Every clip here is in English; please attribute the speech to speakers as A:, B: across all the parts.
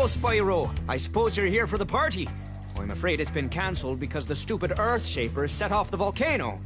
A: Hello, Spyro. I suppose you're here for the party. I'm afraid it's been cancelled because the stupid Earth Shaper set off the volcano.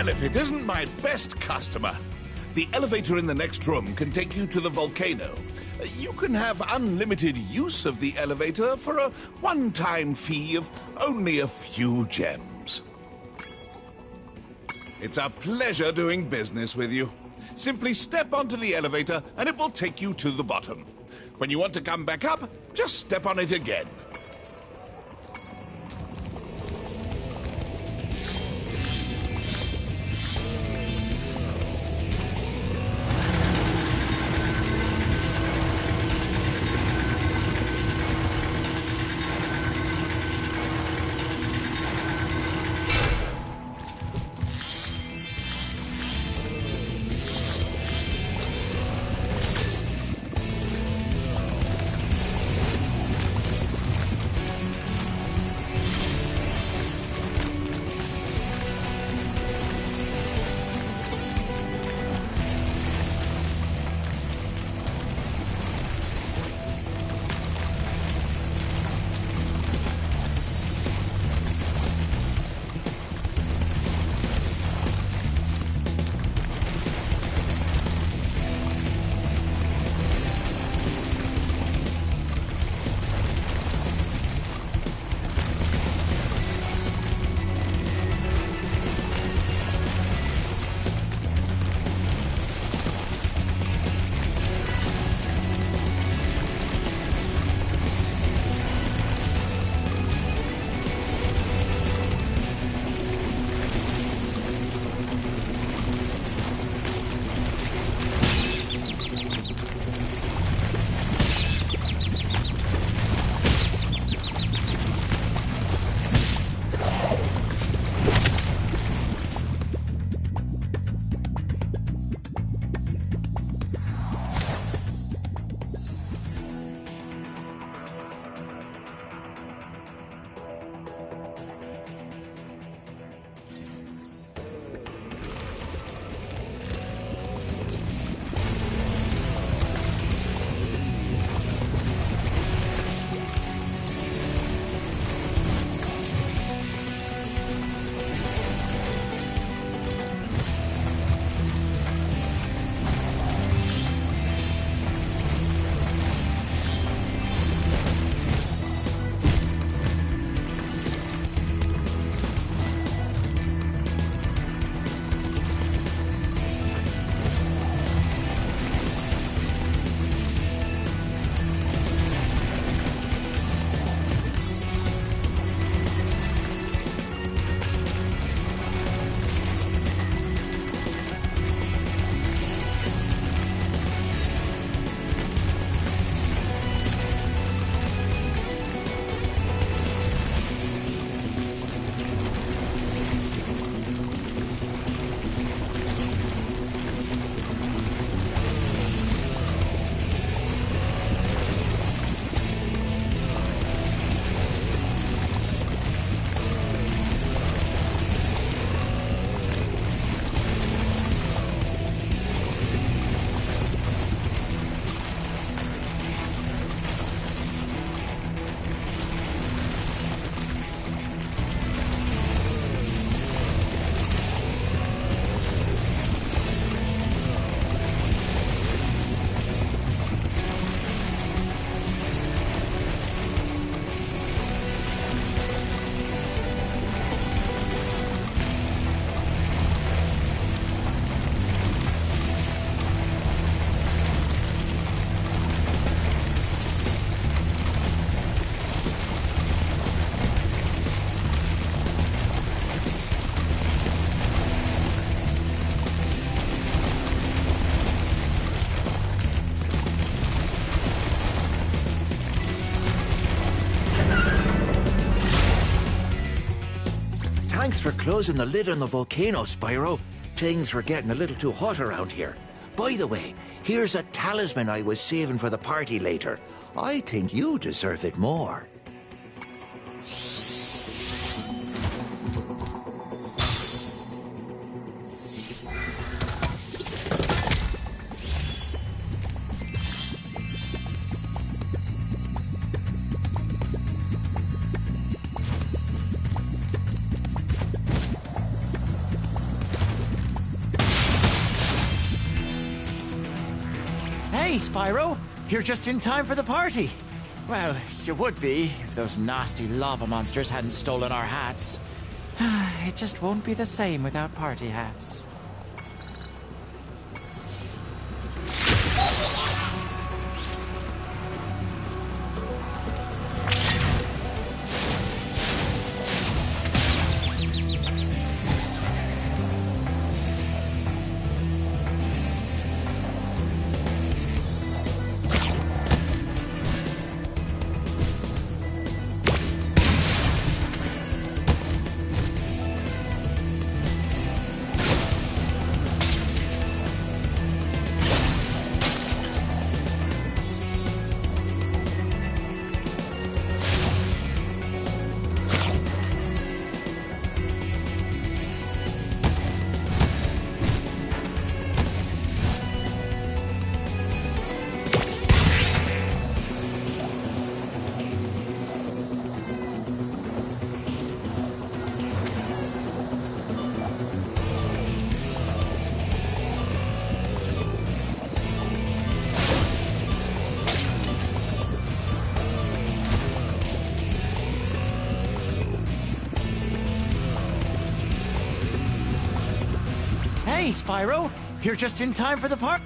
B: Well, if it isn't my best customer. The elevator in the next room can take you to the volcano. You can have unlimited use of the elevator for a one-time fee of only a few gems. It's a pleasure doing business with you. Simply step onto the elevator and it will take you to the bottom. When you want to come back up, just step on it again.
C: Thanks for closing the lid on the volcano, Spyro. Things were getting a little too hot around here. By the way, here's a talisman I was saving for the party later. I think you deserve it more.
D: Hey, Spyro! You're just in time for the party! Well, you would be if those nasty lava monsters hadn't stolen our hats. It just won't be the same without party hats. Hey, Spyro! You're just in time for the party.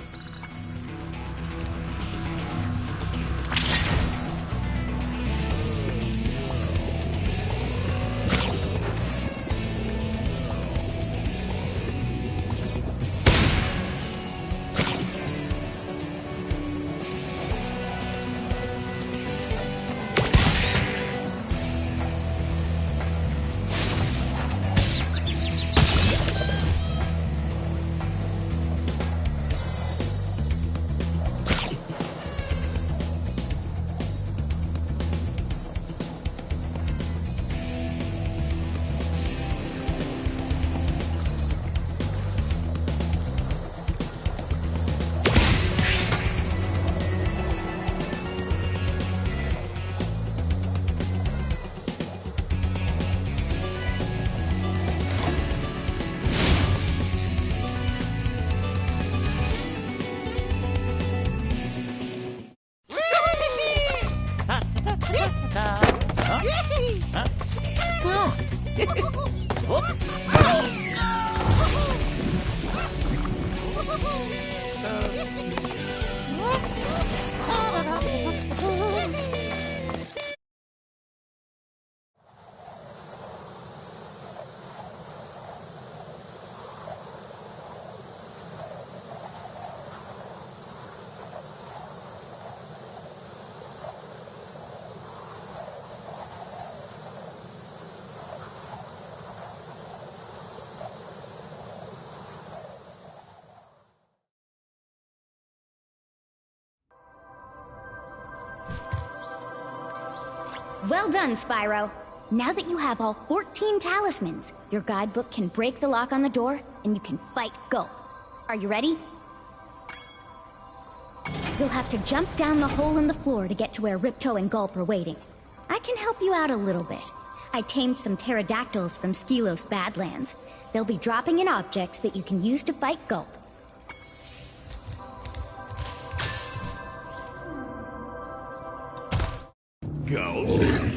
E: Well done, Spyro. Now that you have all 14 talismans, your guidebook can break the lock on the door, and you can fight Gulp. Are you ready? You'll have to jump down the hole in the floor to get to where Ripto and Gulp are waiting. I can help you out a little bit. I tamed some pterodactyls from Skelos Badlands. They'll be dropping in objects that you can use to fight Gulp.
F: Gulp,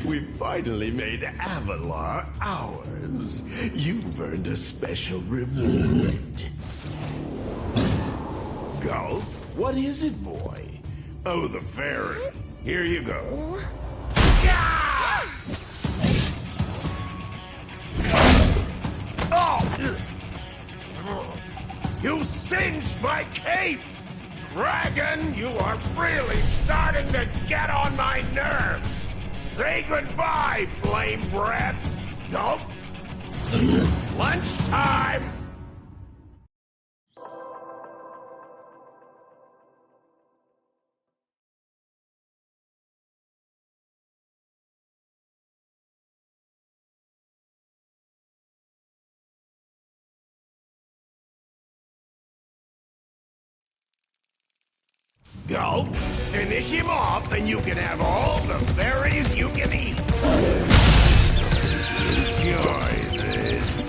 F: we finally made Avalar ours. You've earned a special reward. Gulp, what is it, boy? Oh, the fairy. Here you go. Oh! You singed my cape! Dragon, you are really starting to get on my nerves! Say goodbye, flame breath! Gulp! Lunchtime! Gulp, finish him off and you can have all the berries you can eat. Enjoy this.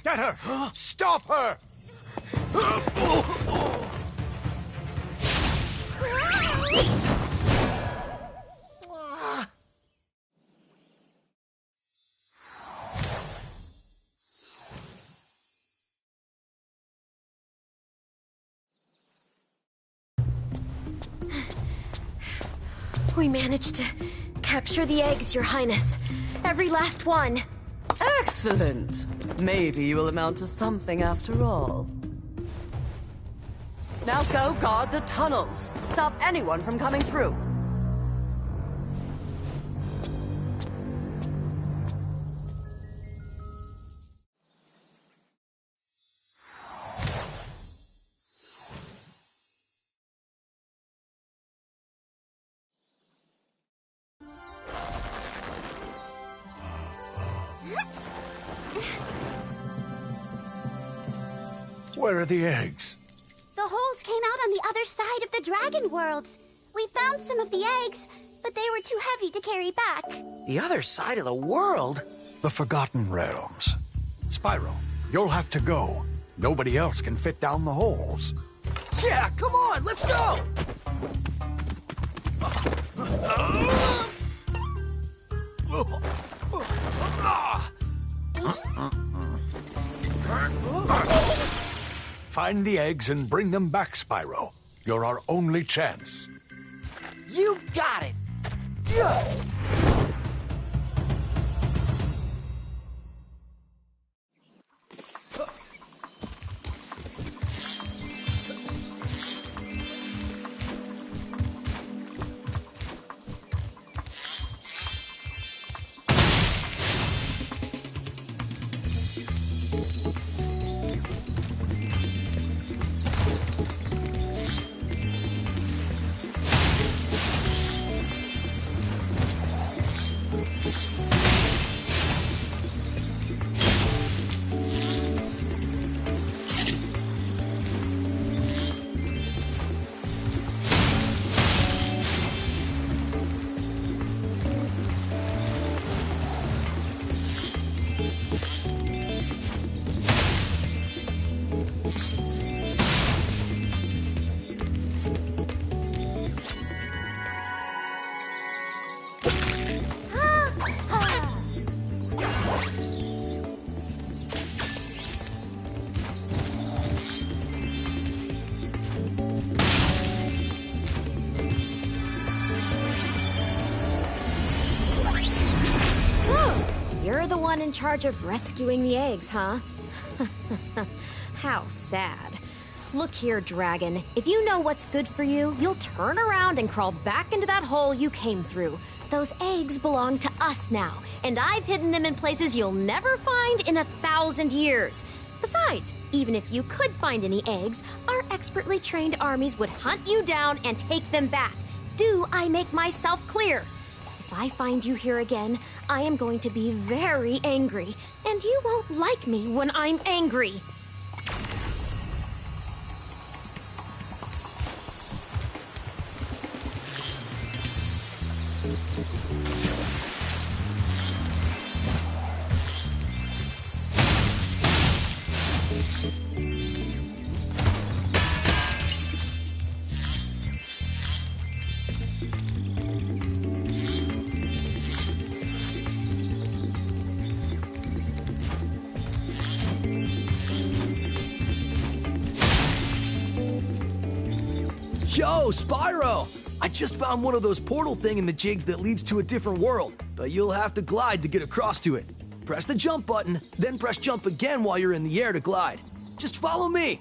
F: Get her! Stop her!
G: We managed to capture the eggs, Your Highness. Every last one.
H: Excellent. Maybe you will amount to something after all. Now go guard the tunnels. Stop anyone from coming through.
F: Where are the eggs?
E: The holes came out on the other side of the dragon worlds. We found some of the eggs, but they were too heavy to carry back.
C: The other side of the world?
F: The Forgotten Realms. Spyro, you'll have to go. Nobody else can fit down the holes.
C: Yeah, come on, let's go!
F: Find the eggs and bring them back, Spyro. You're our only chance.
C: You got it!
G: You're the one in charge of rescuing the eggs, huh? How sad. Look here, Dragon. If you know what's good for you, you'll turn around and crawl back into that hole you came through. Those eggs belong to us now, and I've hidden them in places you'll never find in 1,000 years. Besides, even if you could find any eggs, our expertly trained armies would hunt you down and take them back. Do I make myself clear? If I find you here again, I am going to be very angry, and you won't like me when I'm angry.
I: Yo, Spyro! I just found one of those portal thingamajigs that leads to a different world, but you'll have to glide to get across to it. Press the jump button, then press jump again while you're in the air to glide. Just follow me!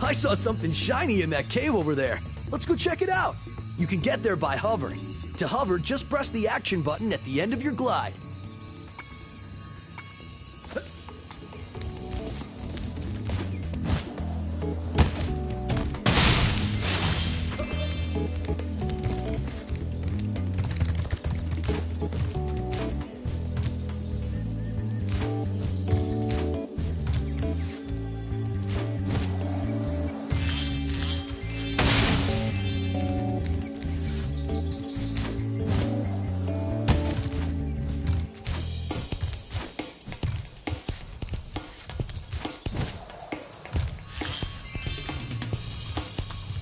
I: I saw something shiny in that cave over there. Let's go check it out. You can get there by hovering. To hover, just press the action button at the end of your glide.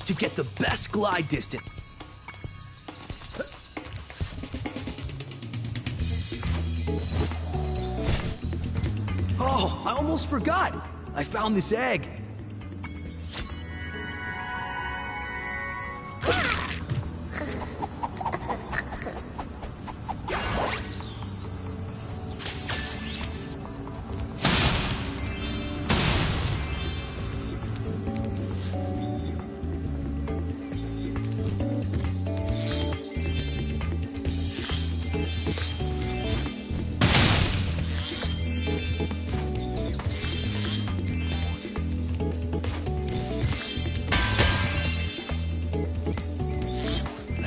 I: to get the best glide distance. Oh, I almost forgot. I found this egg.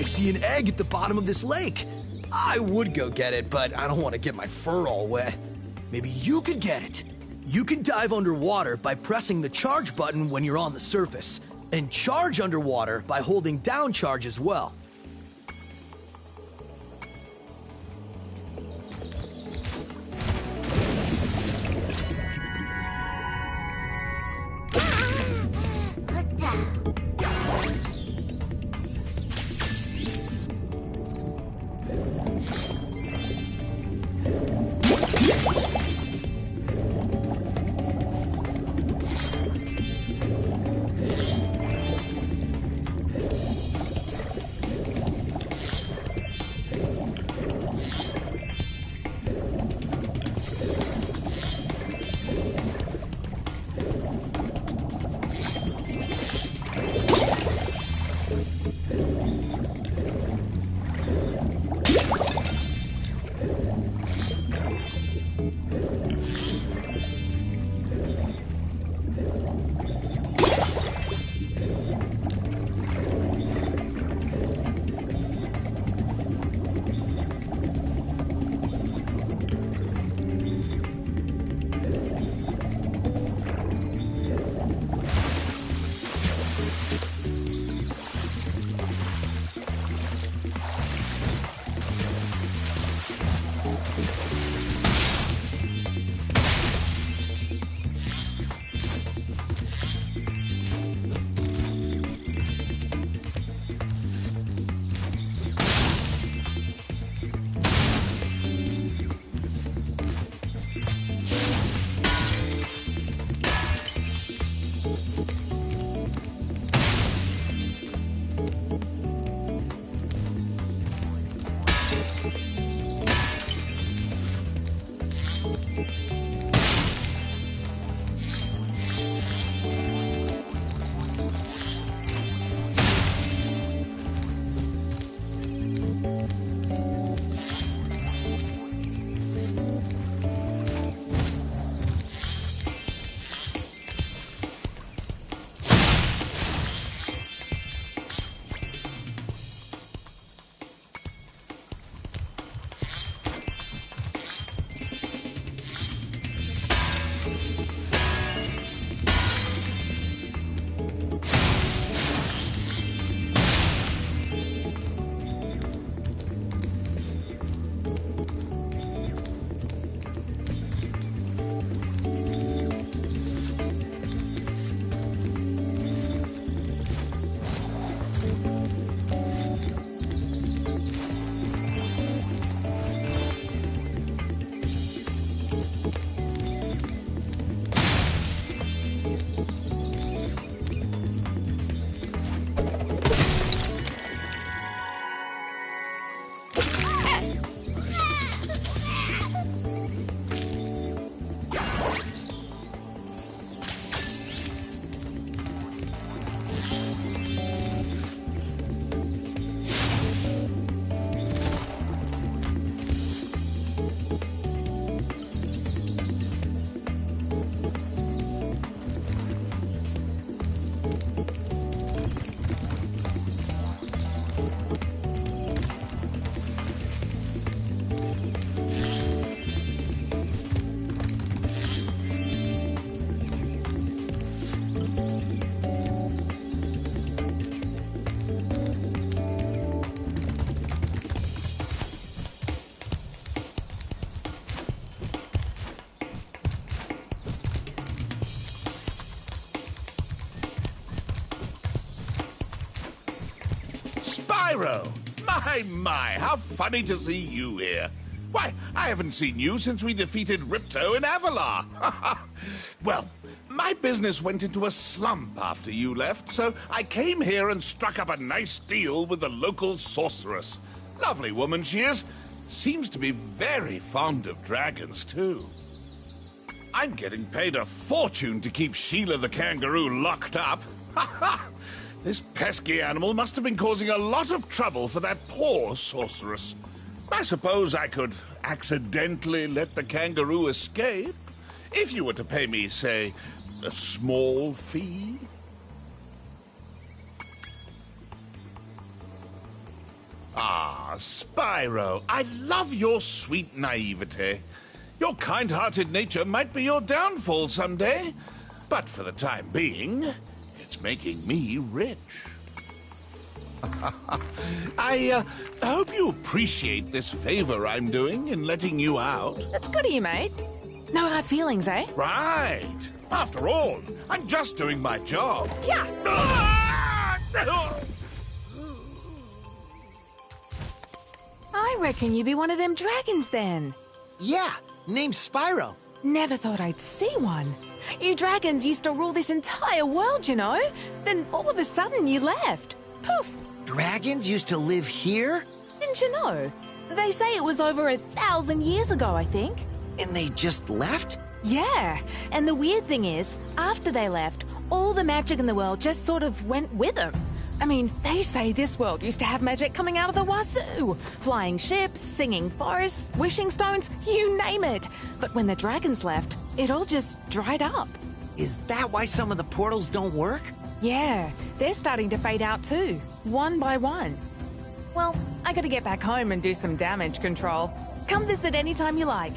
I: See an egg at the bottom of this lake. I would go get it, but I don't want to get my fur all wet. Maybe you could get it. You can dive underwater by pressing the charge button when you're on the surface, and charge underwater by holding down charge as well.
B: Spyro! My, how funny to see you here. Why, I haven't seen you since we defeated Ripto in Avalar. Well, my business went into a slump after you left, so I came here and struck up a nice deal with the local sorceress. Lovely woman she is. Seems to be very fond of dragons, too. I'm getting paid a fortune to keep Sheila the kangaroo locked up. This pesky animal must have been causing a lot of trouble for that poor sorceress. I suppose I could accidentally let the kangaroo escape, if you were to pay me, say, a small fee. Ah, Spyro, I love your sweet naivete. Your kind-hearted nature might be your downfall someday, but for the time being, it's making me rich. I hope you appreciate this favor I'm doing in letting you out.
J: That's good of you, mate. No hard feelings, eh?
B: Right. After all, I'm just doing my job.
J: Yeah. I reckon you be one of them dragons then.
I: Yeah, name's Spyro.
J: Never thought I'd see one. You dragons used to rule this entire world, you know? Then all of a sudden you left. Poof!
I: Dragons used to live here?
J: Didn't you know? They say it was over 1,000 years ago, I think.
I: And they just left?
J: Yeah, and the weird thing is, after they left, all the magic in the world just sort of went with them. I mean, they say this world used to have magic coming out of the wazoo. Flying ships, singing forests, wishing stones, you name it. But when the dragons left, it all just dried up.
I: Is that why some of the portals don't work?
J: Yeah, they're starting to fade out too, one by one. Well, I gotta get back home and do some damage control. Come visit anytime you like.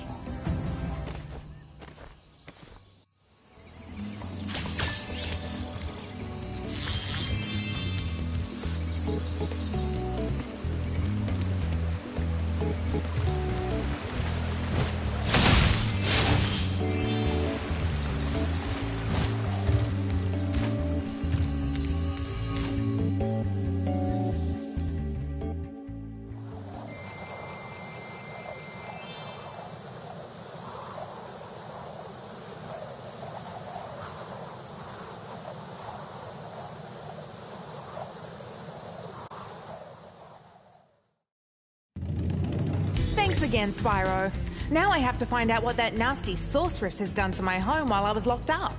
J: Thanks again, Spyro. Now I have to find out what that nasty sorceress has done to my home while I was locked up.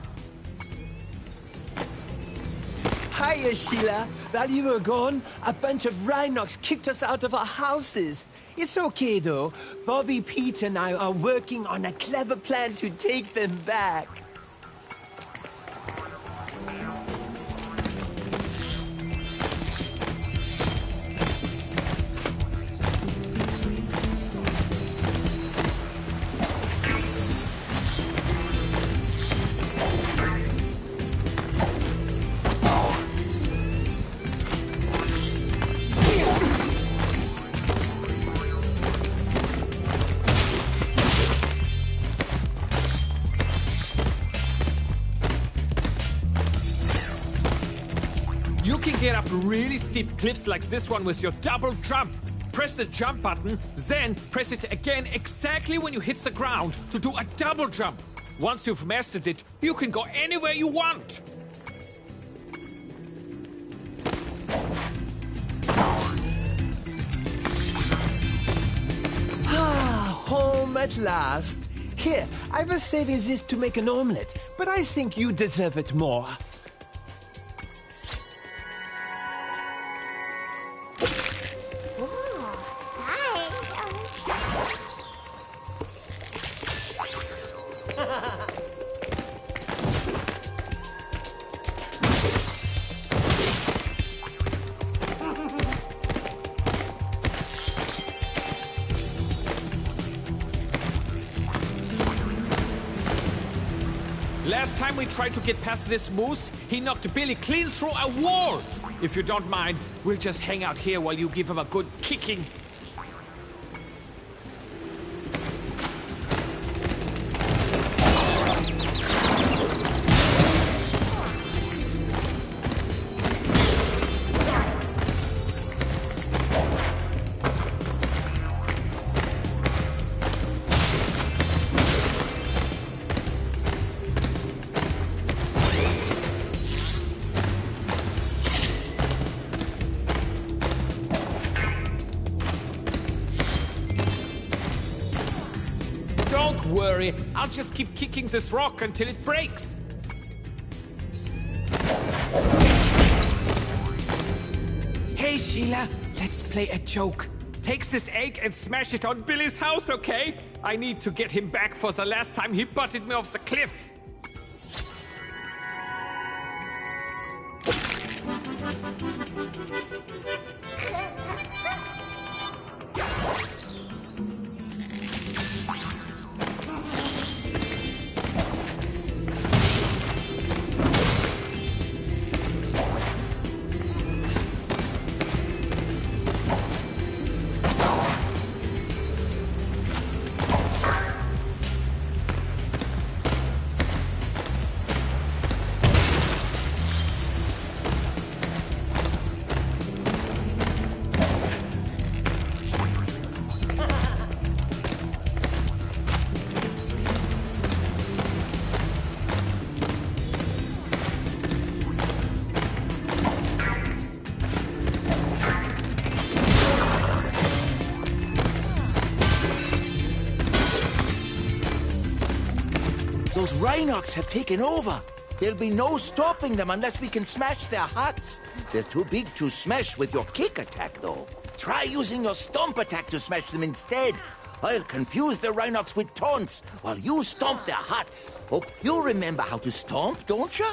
K: Hiya, Sheila. While you were gone, a bunch of Rhinox kicked us out of our houses. It's okay, though. Bobby, Pete, and I are working on a clever plan to take them back.
F: You can get up really steep cliffs like this one with your double jump. Press the jump button, then press it again exactly when you hit the ground to do a double jump. Once you've mastered it, you can go anywhere you want.
K: Ah, home at last. Here, I was saving this to make an omelette, but I think you deserve it more.
F: Last time we tried to get past this moose, he knocked Billy clean through a wall. If you don't mind, we'll just hang out here while you give him a good kicking. worry. I'll just keep kicking this rock until it breaks. Hey, Sheila, let's play a joke. Take this egg and smash it on Billy's house, okay? I need to get him back for the last time he butted me off the cliff.
C: Those Rhinox have taken over. There'll be no stopping them unless we can smash their huts. They're too big to smash with your kick attack, though. Try using your stomp attack to smash them instead. I'll confuse the Rhinox with taunts while you stomp their huts. Oh, you remember how to stomp, don't you?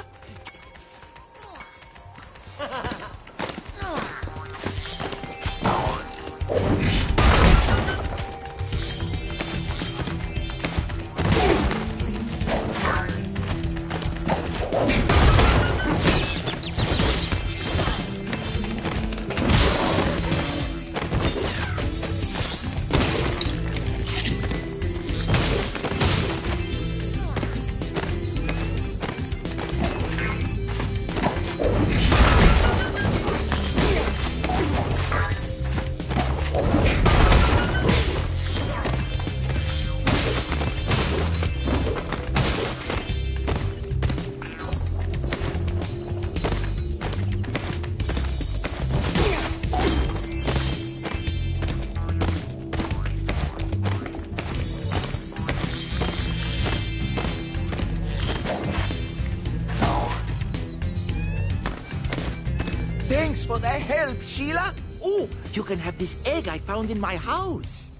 C: Thanks for the help, Sheila. Oh, you can have this egg I found in my house.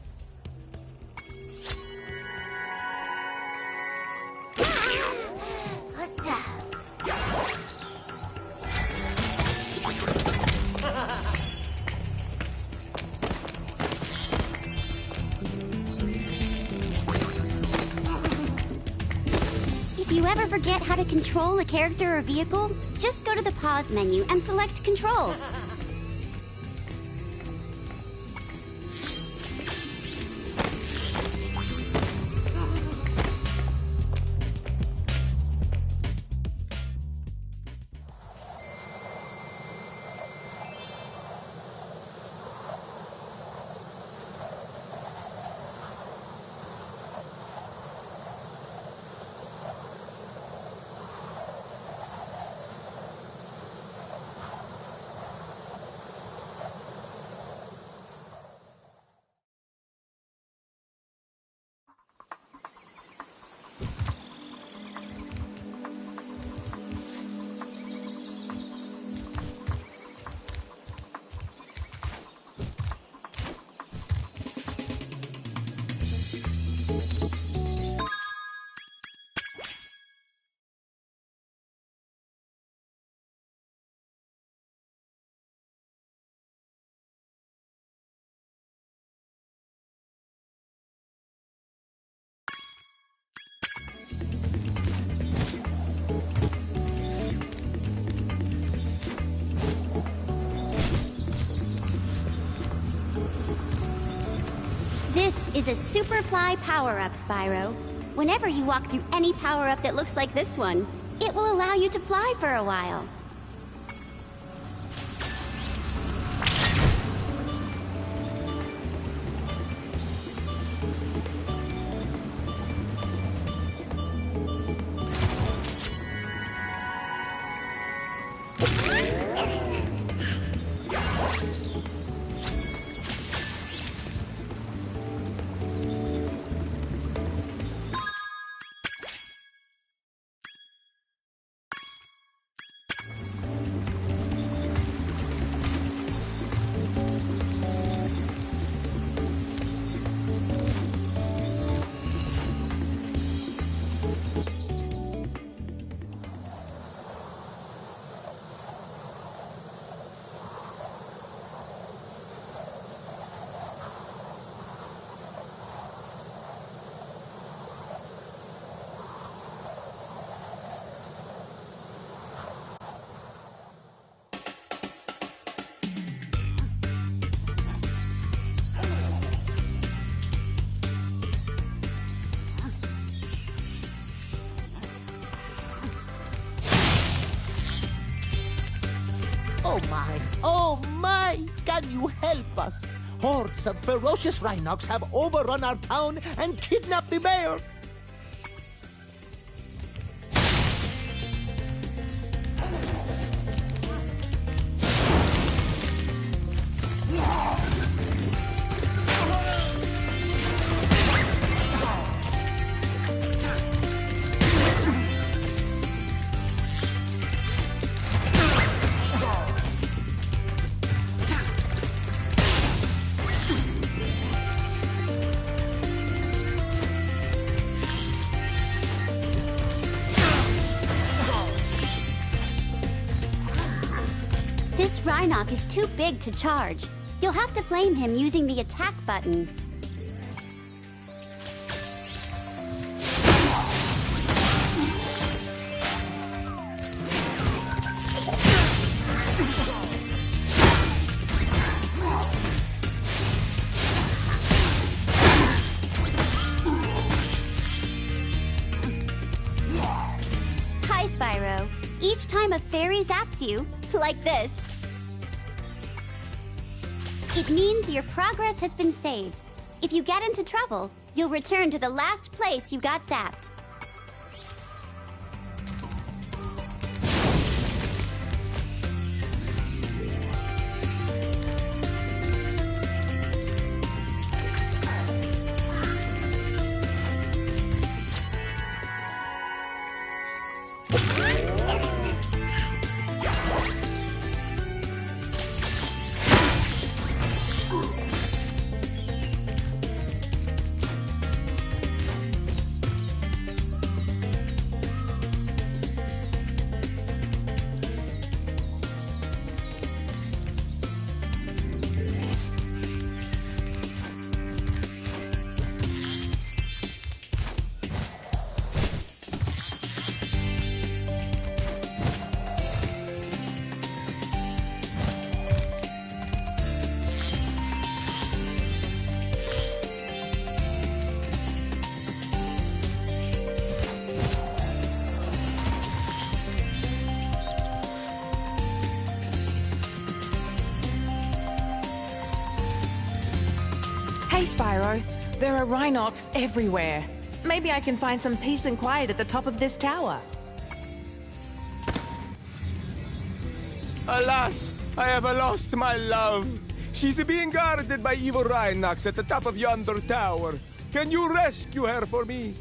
E: If you ever forget how to control a character or vehicle, just go to the pause menu and select controls. This is a Superfly power-up, Spyro. Whenever you walk through any power-up that looks like this one, it will allow you to fly for a while.
L: Oh my! Can you help us? Hordes of ferocious Rhinox have overrun our town and kidnapped the mayor.
E: This Rhinoc is too big to charge. You'll have to flame him using the attack button. Hi, Spyro. Each time a fairy zaps you, like this, it means your progress has been saved. If you get into trouble, you'll return to the last place you got zapped.
J: Hey, Spyro. There are Rhinox everywhere. Maybe I can find some peace and quiet at the top of this tower.
K: Alas, I have lost my love. She's being guarded by evil Rhinox at the top of yonder tower. Can you rescue her for me?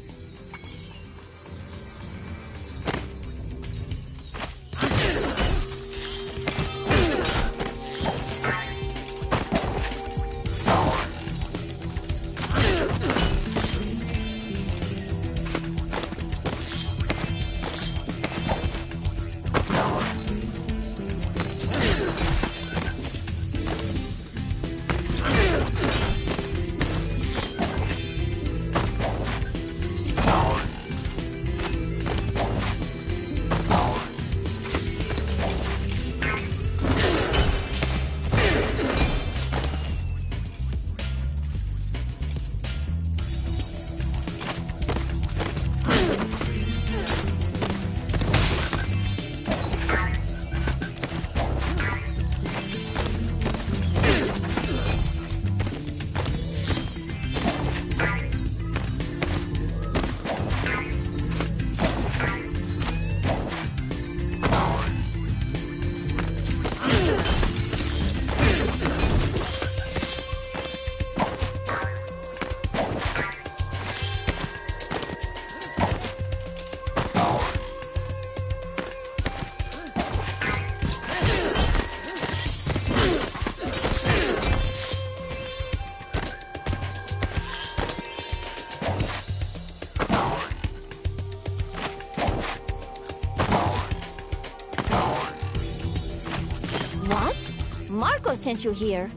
G: Marco sent you here.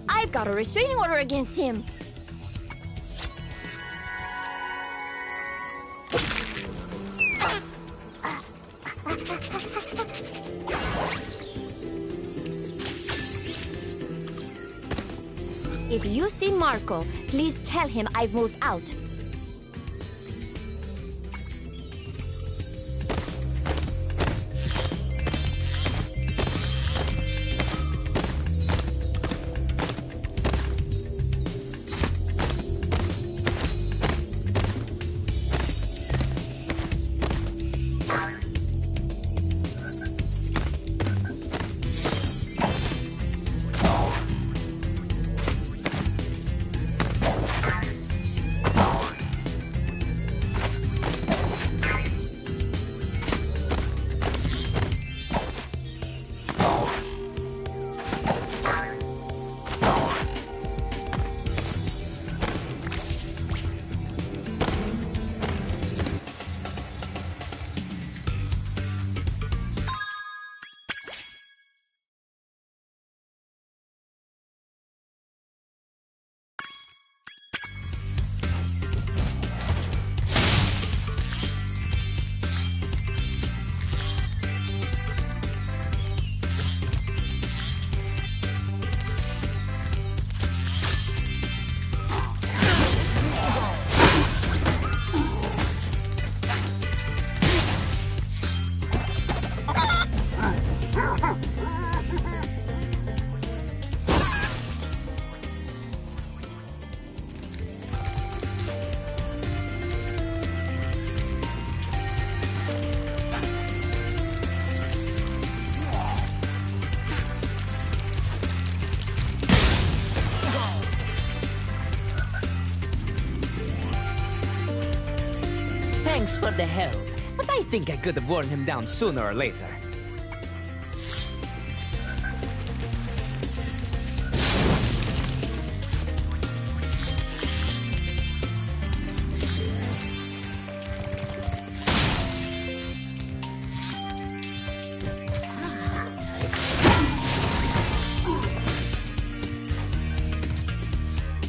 G: I've got a restraining order against him. If you see Marco, please tell him I've moved out.
A: the help, but I think I could have worn him down sooner or later.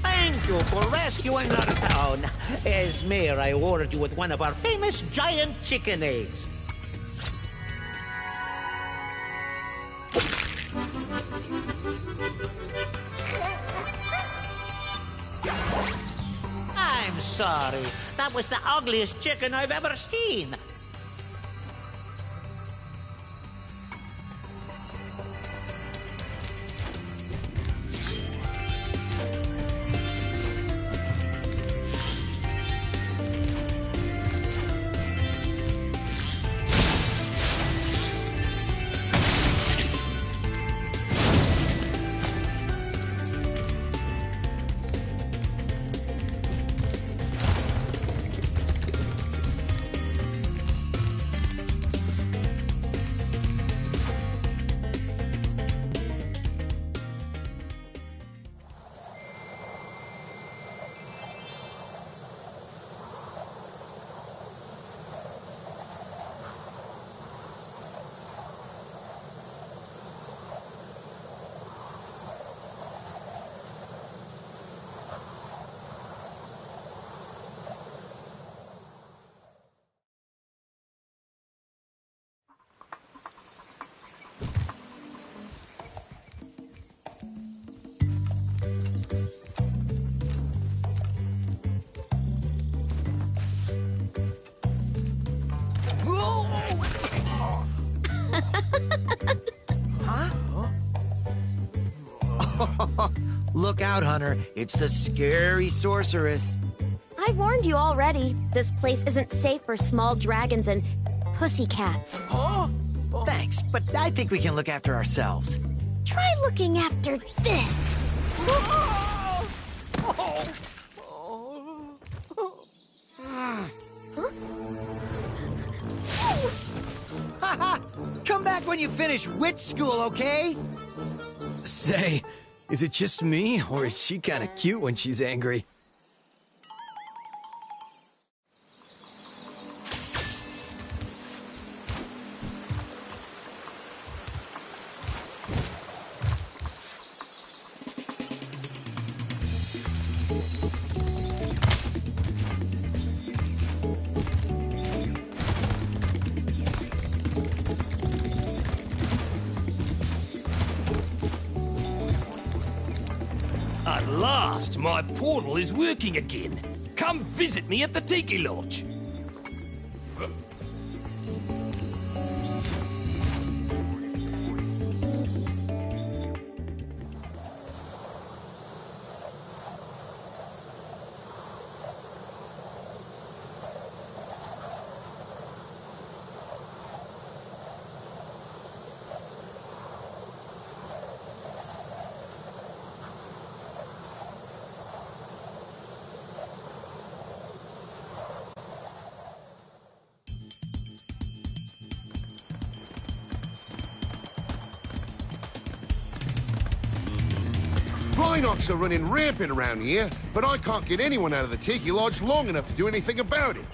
L: Thank you for rescuing our town. As mayor, I award you with one of our famous giant chicken eggs. I'm sorry. That was the ugliest chicken I've ever seen.
D: Look out, Hunter. It's the scary sorceress.
G: I warned you already. This place isn't safe for small dragons and pussycats.
D: Huh? Thanks, but I think we can look after ourselves.
G: Try looking after this.
D: Come back when you finish witch school, okay?
I: Say, is it just me, or is she kind of cute when she's angry?
M: At last, my portal is working again. Come visit me at the Tiki Lodge.
B: Rhinox are running rampant around here, but I can't get anyone out of the Tiki Lodge long enough to do anything about it.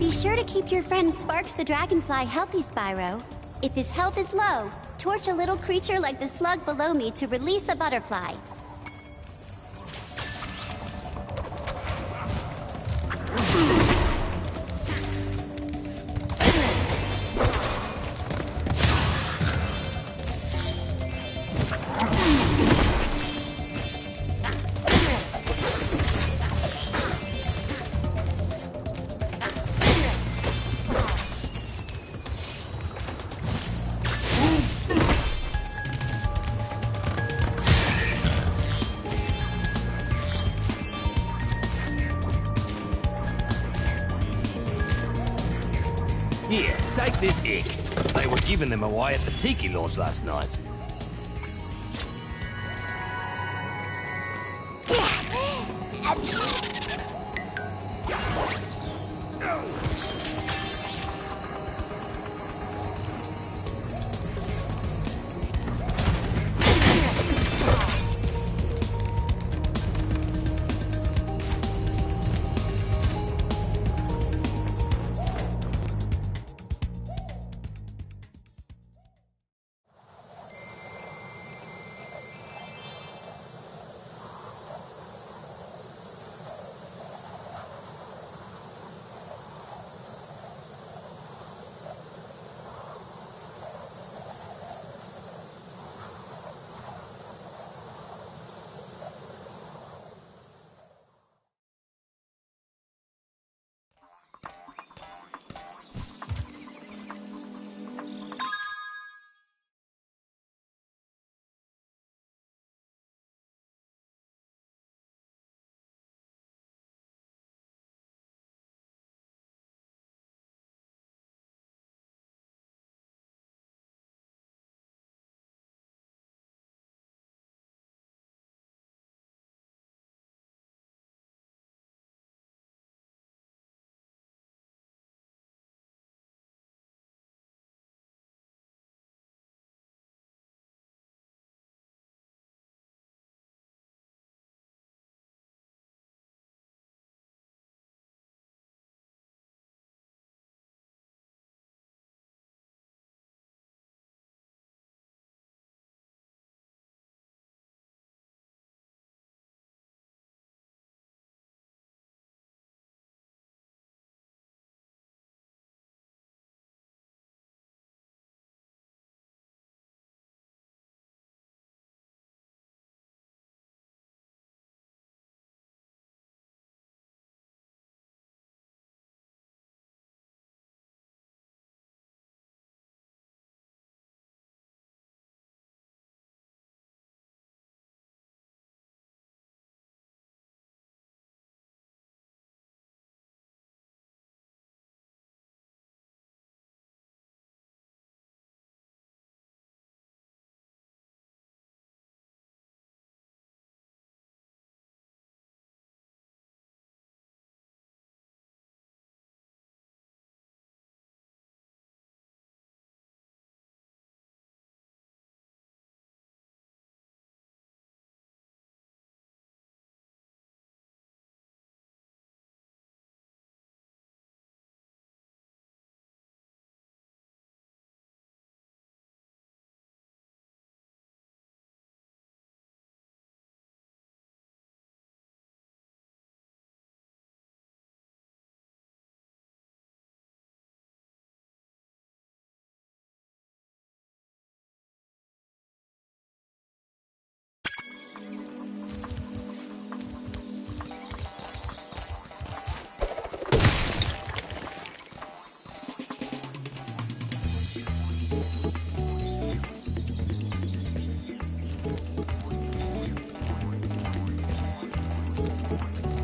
E: Be sure to keep your friend Sparks the Dragonfly healthy, Spyro. If his health is low, torch a little creature like the slug below me to release a butterfly.
M: Here, take this egg. They were giving them away at the Tiki Lodge last night.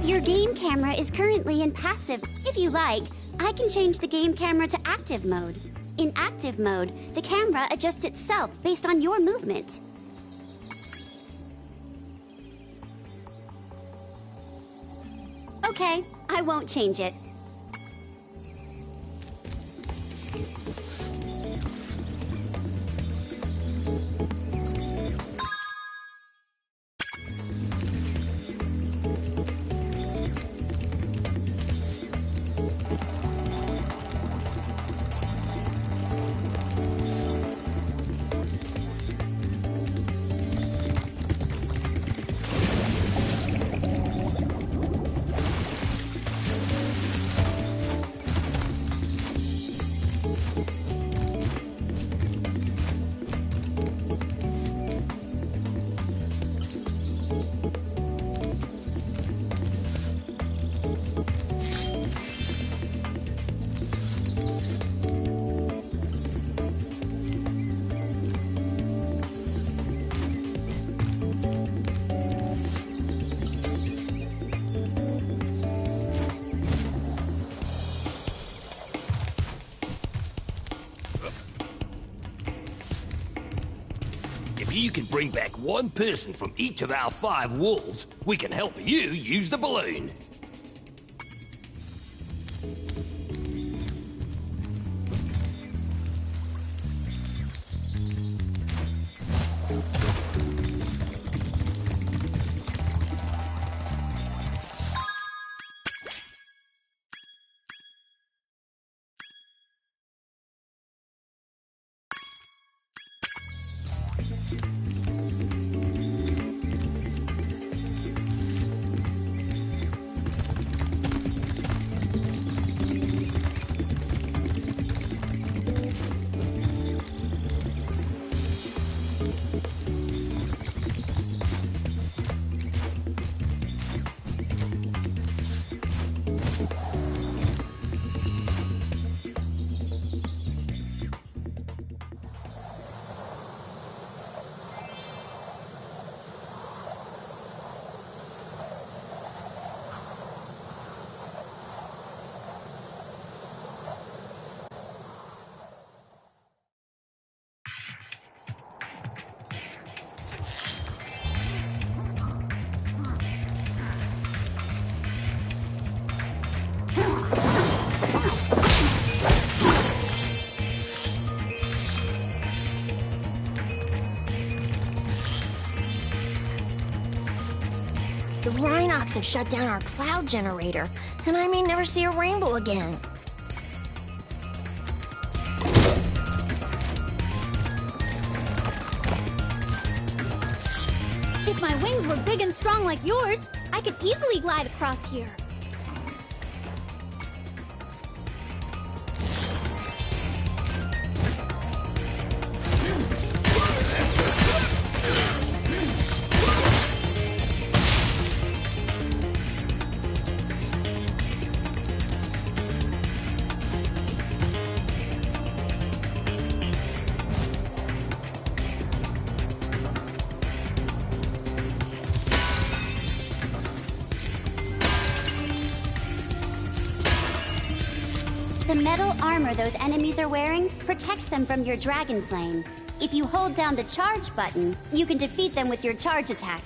E: Your game camera is currently in passive. If you like, I can change the game camera to active mode. In active mode, the camera adjusts itself based on your movement. Okay, I won't change it.
M: you can bring back one person from each of our 5 worlds, we can help you use the balloon.
G: The Rhinox have shut down our cloud generator, and I may never see a rainbow again.
E: If my wings were big and strong like yours, I could easily glide across here. The metal armor those enemies are wearing protects them from your dragon flame. If you hold down the charge button, you can defeat them with your charge attack.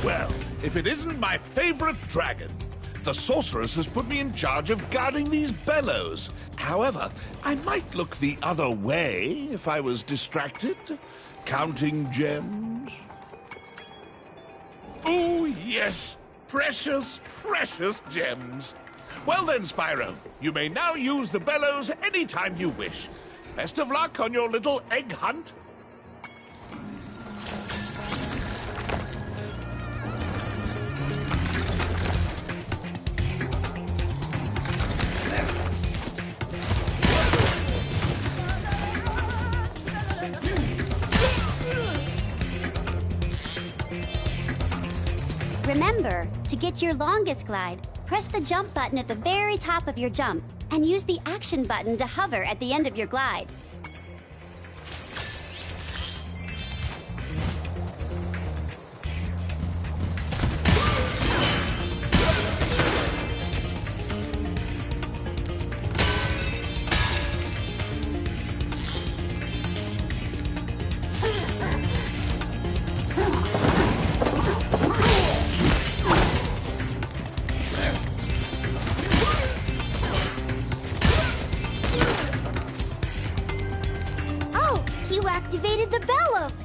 B: Well, if it isn't my favorite dragon. The sorceress has put me in charge of guarding these bellows. However, I might look the other way if I was distracted. Counting gems. Oh, yes. Precious, precious gems. Well then, Spyro, you may now use the bellows anytime you wish. Best of luck on your little egg hunt.
E: Remember, to get your longest glide, press the jump button at the very top of your jump, and use the action button to hover at the end of your glide.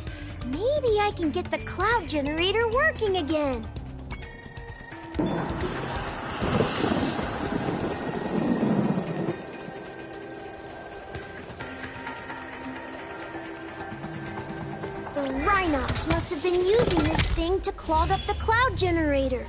G: eggs, maybe I can get the cloud generator working again. The Rhinox must have been using this thing to clog up the cloud generator.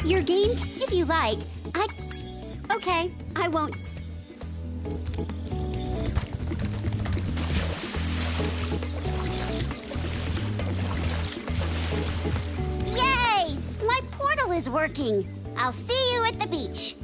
E: Your game, if you like. Okay, I won't. Yay! My portal is working. I'll see you at the beach.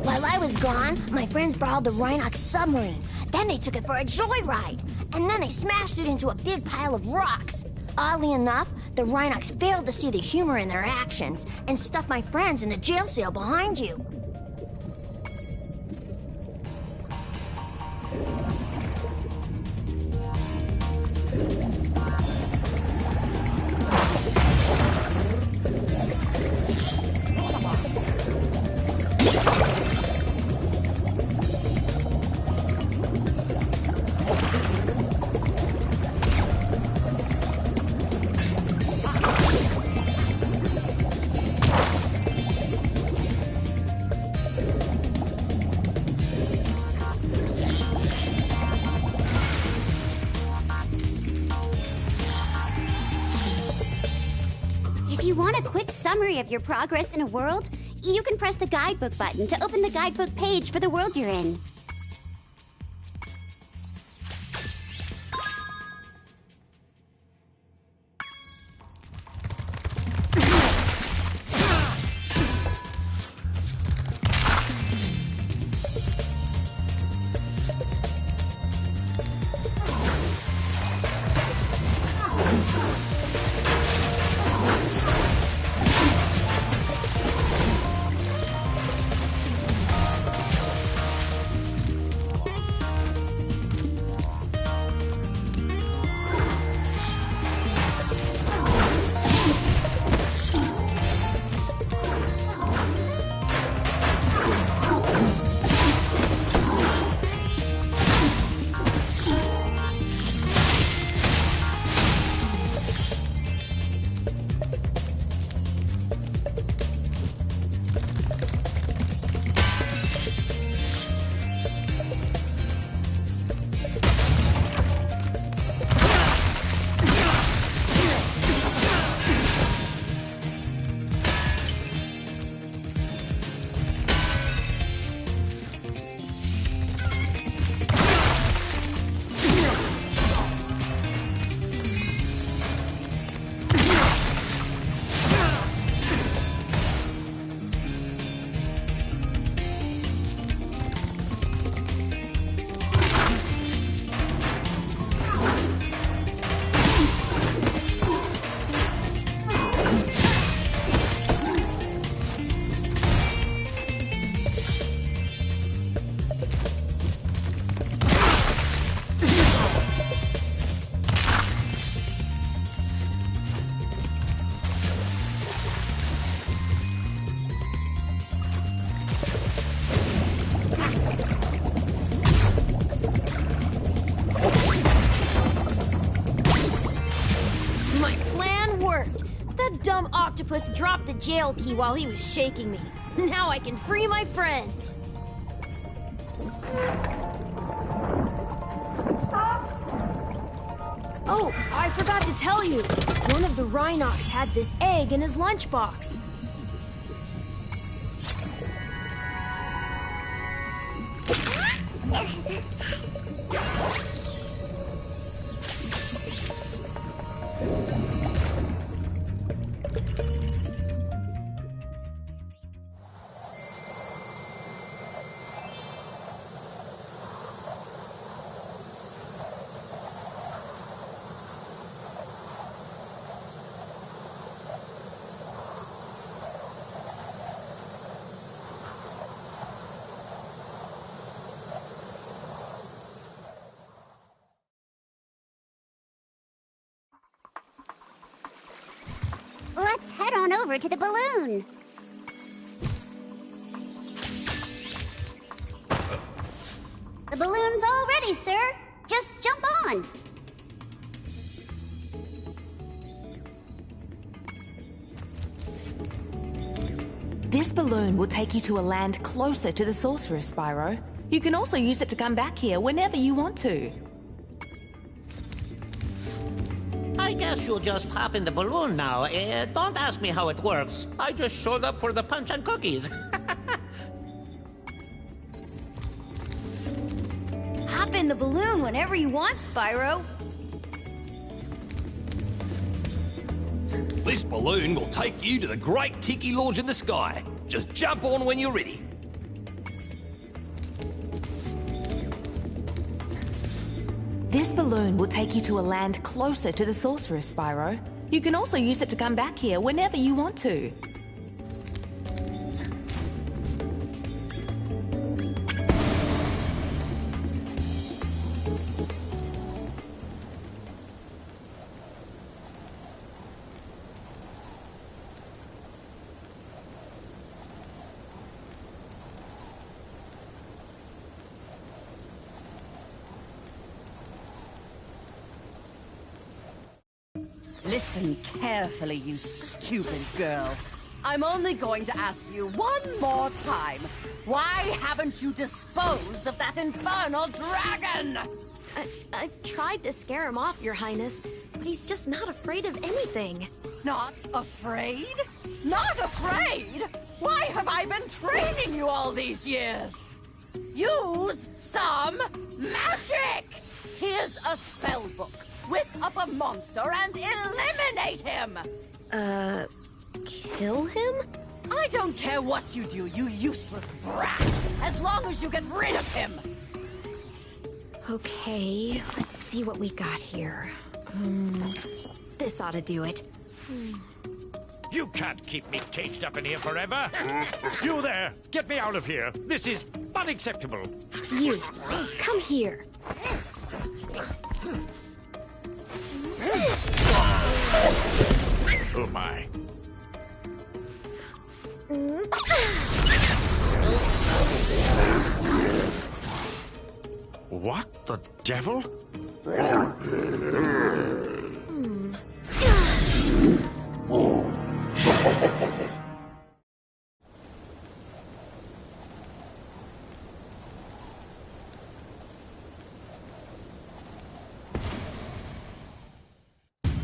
E: While I was gone, my friends borrowed the Rhinox submarine. Then they took it for a joyride. And then they smashed it into a big pile of rocks. Oddly enough, the Rhinox failed to see the humor in their actions and stuffed my friends in the jail cell behind you. If you want a quick summary of your progress in a world, you can press the guidebook button to open the guidebook page for the world you're in.
G: dumb octopus dropped the jail key while he was shaking me. Now I can free my friends. Oh, I forgot to tell you. One of the Rhinox had this egg in his lunchbox.
N: Let's head on over to the balloon. The balloon's all ready, sir. Just jump on.
J: This balloon will take you to a land closer to the sorceress, Spyro. You can also use it to come back here whenever you want to.
L: I guess you'll just hop in the balloon now. Don't ask me how it works. I just showed up for the punch and cookies.
E: Hop in the balloon whenever you want, Spyro.
M: This balloon will take you to the great Tiki Lodge in the sky. Just jump on when you're ready.
J: This balloon will take you to a land closer to the sorceress, Spyro. You can also use it to come back here whenever you want to.
H: Listen carefully, you stupid girl. I'm only going to ask you one more time. Why haven't you disposed of that infernal dragon?
G: I've tried to scare him off, Your Highness, but he's just not afraid of anything.
H: Not afraid? Not afraid? Why have I been training you all these years? Use some magic! Here's a spell book. Whip up a monster and eliminate him!
G: Kill him?
H: I don't care what you do, you useless brat, as long as you get rid of him!
G: Okay, let's see what we got here. This ought to do it.
F: You can't keep me caged up in here forever. You there, get me out of here. This is unacceptable.
G: You, come here.
F: Oh my. What the devil?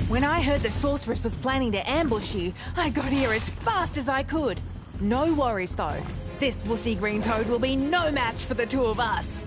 J: When I heard the sorceress was planning to ambush you, I got here as fast as I could. No worries, though. This wussy green toad will be no match for the two of us.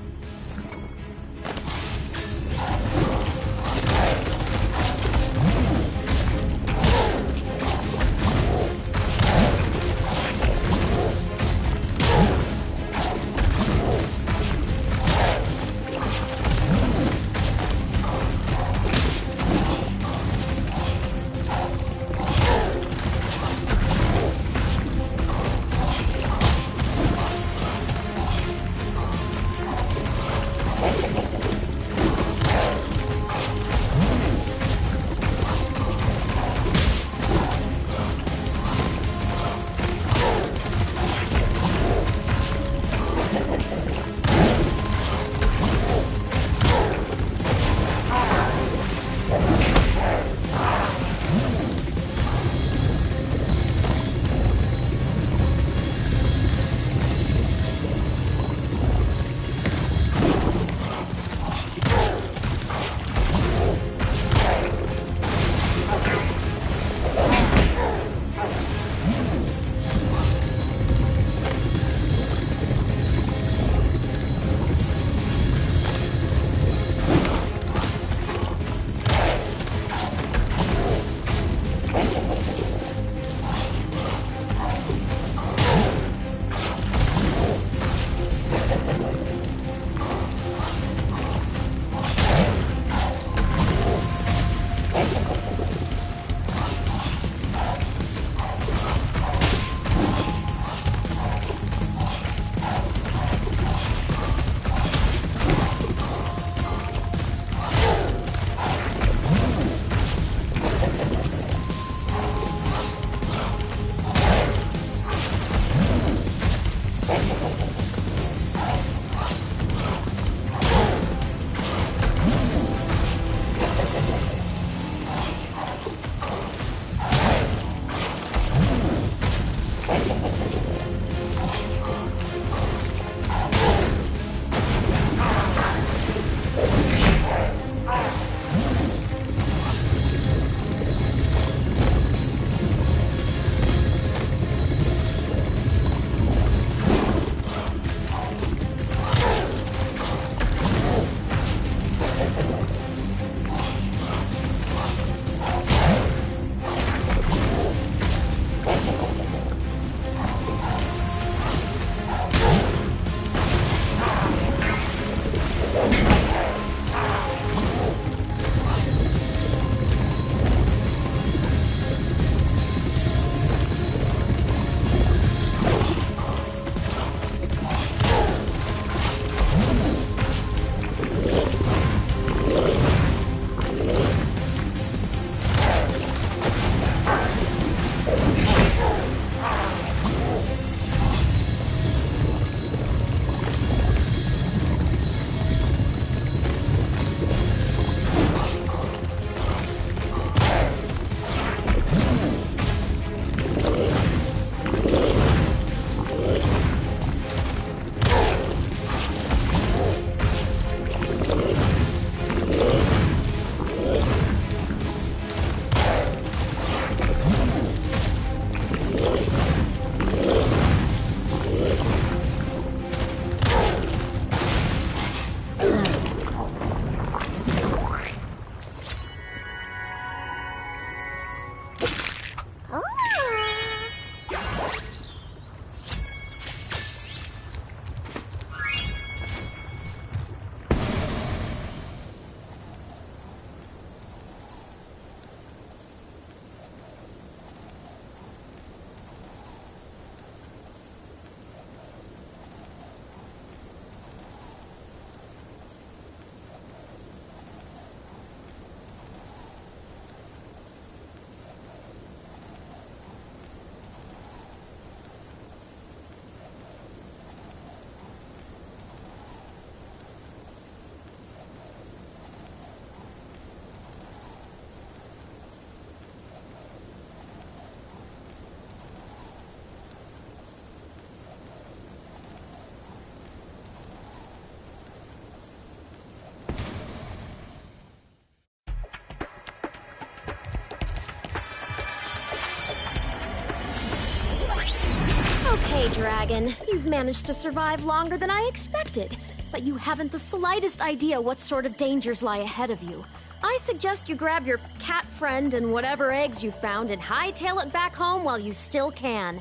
G: Okay, Dragon. You've managed to survive longer than I expected. But you haven't the slightest idea what sort of dangers lie ahead of you. I suggest you grab your cat friend and whatever eggs you found and hightail it back home while you still can.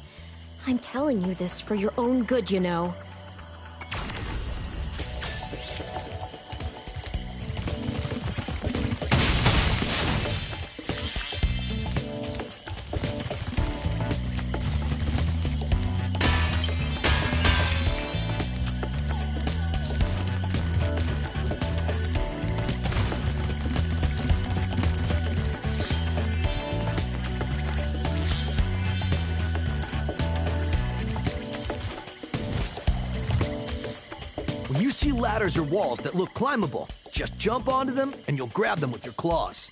G: I'm telling you this for your own good, you know.
I: When you see ladders or walls that look climbable, just jump onto them and you'll grab them with your claws.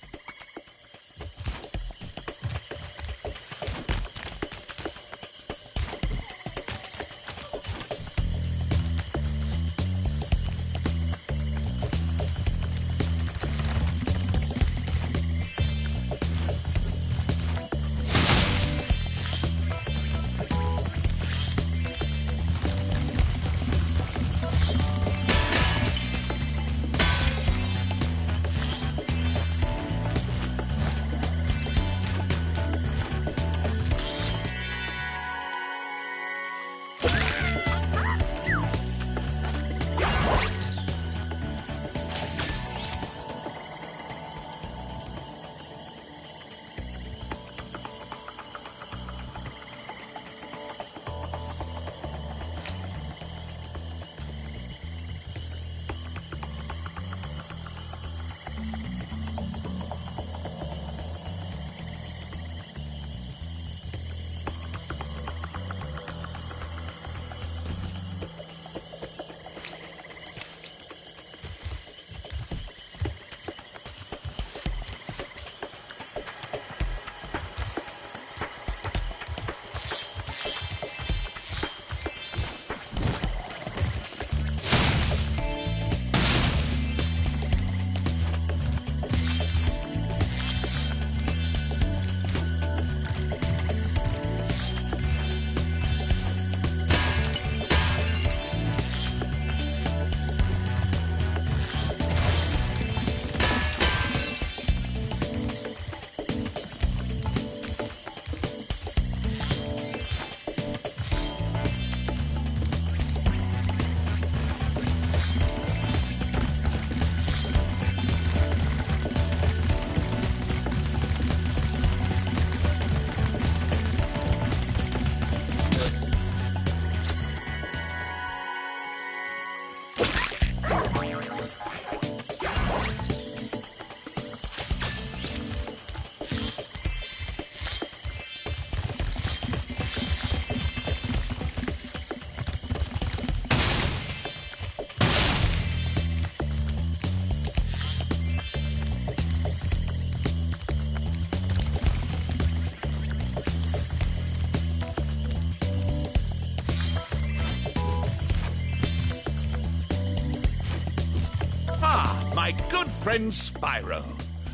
B: My good friend Spyro.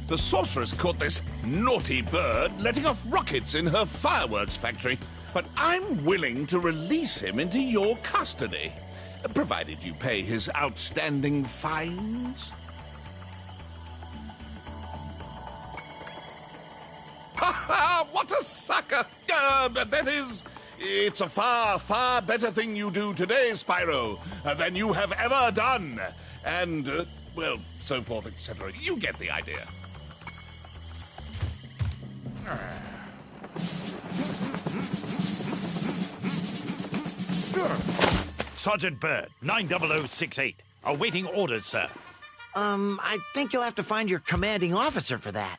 B: The sorceress caught this naughty bird letting off rockets in her fireworks factory, but I'm willing to release him into your custody, provided you pay his outstanding fines. Ha ha! What a sucker! That is... It's a far, far better thing you do today, Spyro, than you have ever done. And, well, so forth, etc. You get the idea.
O: Sergeant Bird, 90068. Awaiting orders, sir.
D: I think you'll have to find your commanding officer for that.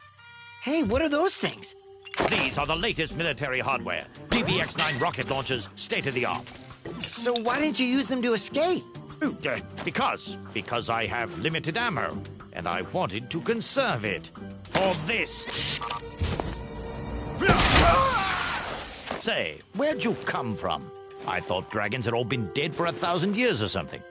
D: Hey, what are those things?
O: These are the latest military hardware. PBX-9 rocket launchers, state-of-the-art.
D: So why didn't you use them to escape?
O: Because I have limited ammo, and I wanted to conserve it. For this. Say, where'd you come from? I thought dragons had all been dead for 1,000 years or something.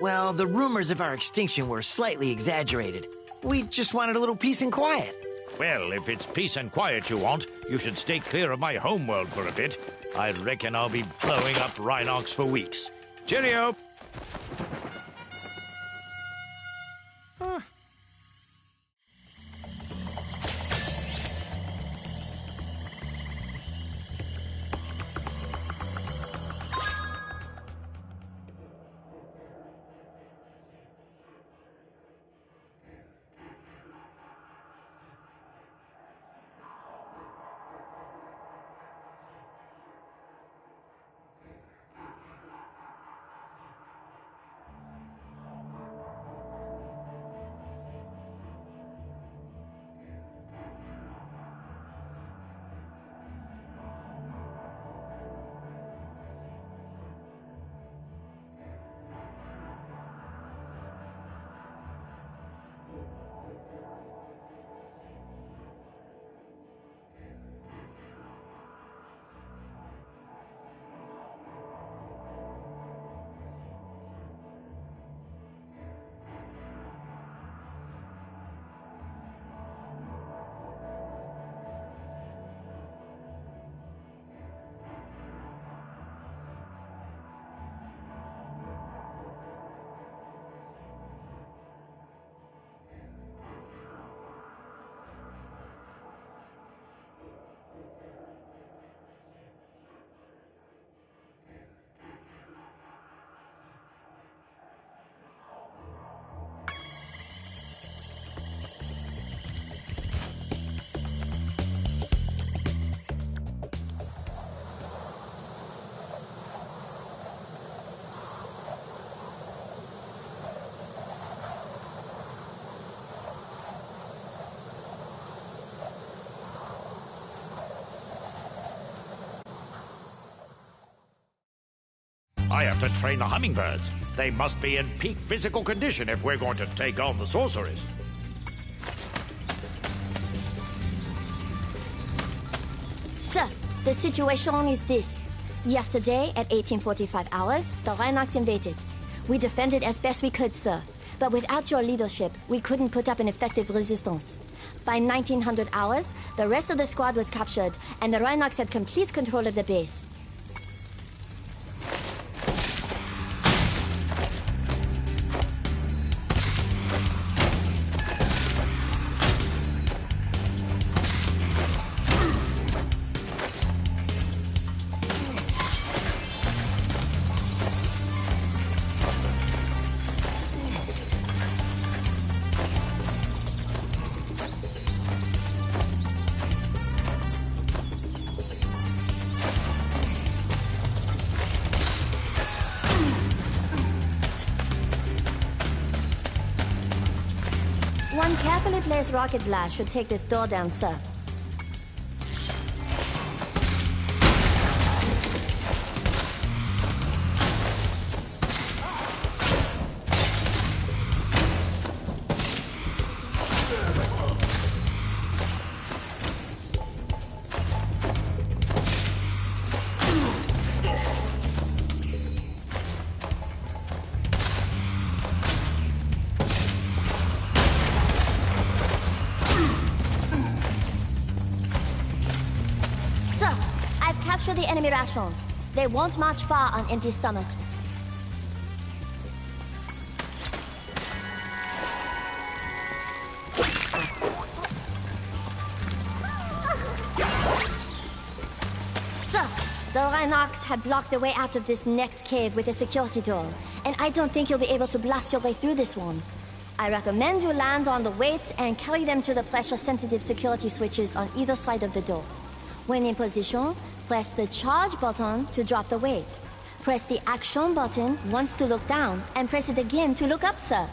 D: Well, the rumors of our extinction were slightly exaggerated. We just wanted a little peace and quiet.
O: Well, if it's peace and quiet you want, you should stay clear of my homeworld for a bit. I reckon I'll be blowing up Rhinox for weeks. Cheerio! I have to train the hummingbirds. They must be in peak physical condition if we're going to take on the sorceries.
G: Sir, the situation is this. Yesterday, at 1845 hours, the Rhinox invaded. We defended as best we could, sir. But without your leadership, we couldn't put up an effective resistance. By 1900 hours, the rest of the squad was captured, and the Rhinox had complete control of the base. One carefully placed rocket blast should take this door down, sir. Capture the enemy rations. They won't march far on empty stomachs. Sir, the Rhinox have blocked the way out of this next cave with a security door, and I don't think you'll be able to blast your way through this one. I recommend you land on the weights and carry them to the pressure-sensitive security switches on either side of the door. When in position, press the charge button to drop the weight. Press the action button once to look down, and press it again to look up, sir.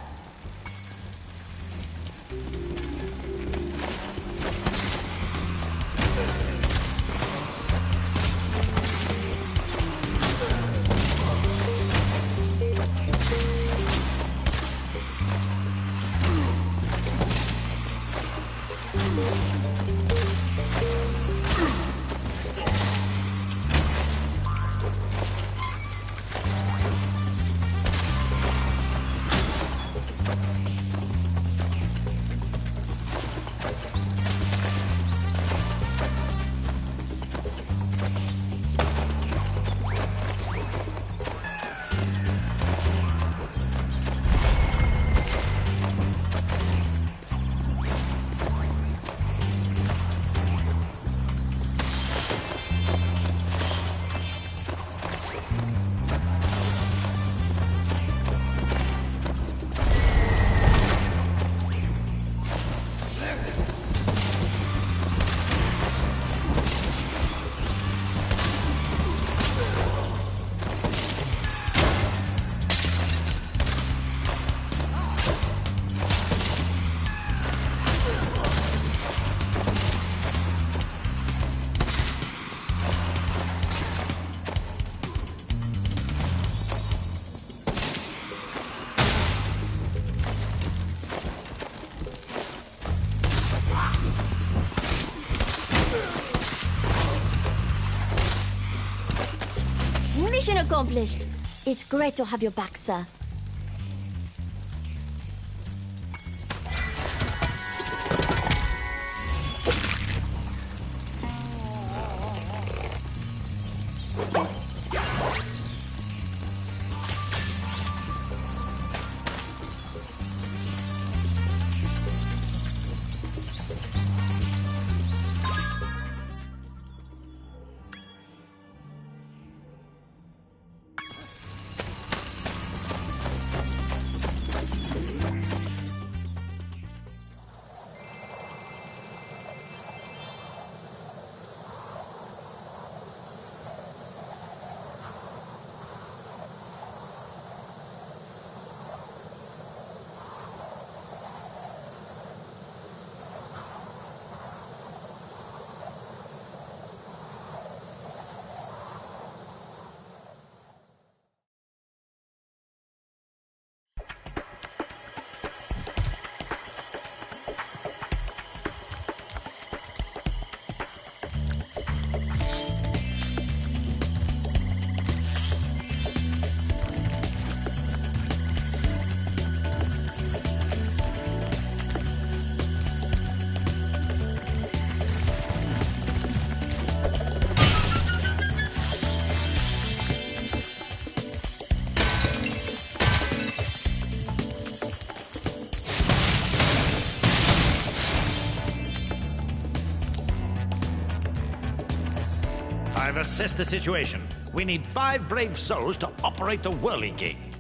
G: Mission accomplished. It's great to have you back, sir.
O: I've assessed the situation. We need 5 brave souls to operate the whirling gate.